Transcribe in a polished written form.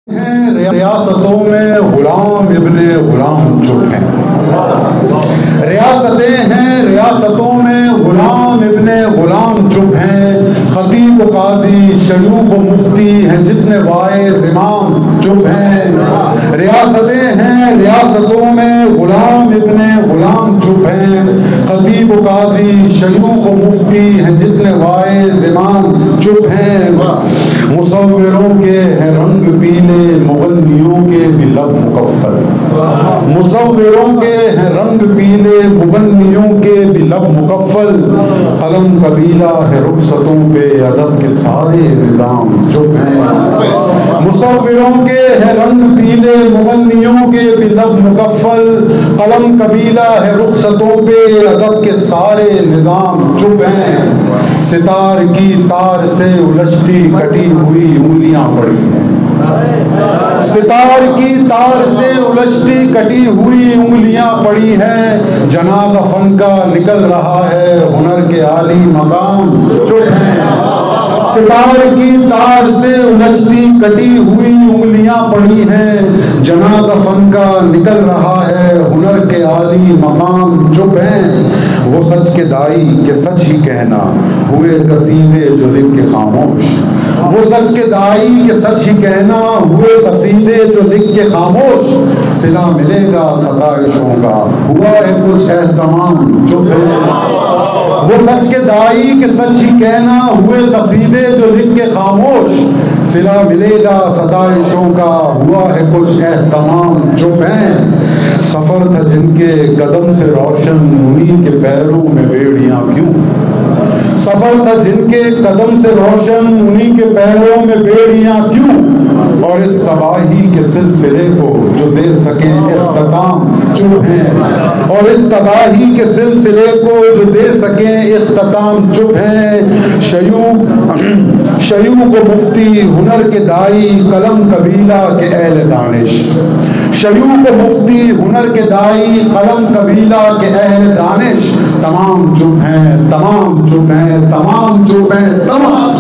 ریاستوں میں غلام ابن غلام چپ ہیں. ریاستیں ہیں، ریاستوں میں غلام ابن غلام چپ ہیں. خطیب و قاضی، شیوخ و مفتی ہیں جتنے واعظ امام چپ ہیں. ریاستیں ہیں، ریاستوں میں غلام ابن غلام چپ ہیں. خطیب و قاضی، شیوخ و مفتی ہیں جتنے واعظ امام چپ ہیں. مصوروں کے ہیں رنگ پیلے، مغنیوں کے بھی لب مکفل. مصوروں کے ہیں رنگ پیلے، مغنیوں کے بھی لب مکفل. قلم قبیلہ ہے رخصتوں پہ، ادب کے سارے نظام چپ ہیں. مصوروں کے ہیں رنگ پیلے، مغنیوں کے بھی لب مکفل. قلم قبیلہ ہے رخصتوں پہ، ادب کے سارے نظام چپ ہیں. ستار کی تار سے الجھتی کٹی ہوئی انگلیاں پڑی ہیں. ستار کی تار سے الجھتی کٹی ہوئی انگلیاں پڑی ہیں. جنازہ فن کا نکل رہا ہے، ہنر کے عالی مقام چپ ہیں. ستار کی تار سے الجھتی کٹی ہوئی انگلیاں پڑی ہیں. جنازہ فن کا نکل رہا ہے، ہنر کے عالی مقام چپ ہیں. وہ سچ کے دائی کہ سچ ہی کہنا، ہوئے قصیدے جو لکھ کے خاموش. وہ سچ کے دائی کہ سچ ہی کہنا، ہوئے قصیدے جو لکھ کے خاموش. صلہ ملے گا ستائشوں کا، ہوا ہے کچھ اہتمام چپ ہے. وہ سچ کے دائی کہ سچ ہی کہنا، ہوئے قصیدے جو لکھ کے خاموش. صلہ ملے گا ستائشوں کا، ہوا ہے کچھ اہتمام چپ ہیں. سفر تھا جن کے قدم سے روشن، انہی کے پیروں میں بیڑیاں کیوں. سفر تھا جن کے قدم سے روشن، انہی کے پیروں میں بیڑیاں کیوں. اور اس تباہی کے سلسلے کو جو دے سکیں اختتام چپ ہیں. اور اس تباہی کے سلسلے کو جو دے سکیں اختتام چپ ہیں. شیوخ و مفتی، ہنر کے دائی، قلم قبیلہ کے اہل دانش. شیوخ و مفتی، ہنر کے دائی، قلم قبیلہ کے اہل دانش. تمام چپ ہیں، تمام چپ ہیں، تمام چپ ہیں، تمام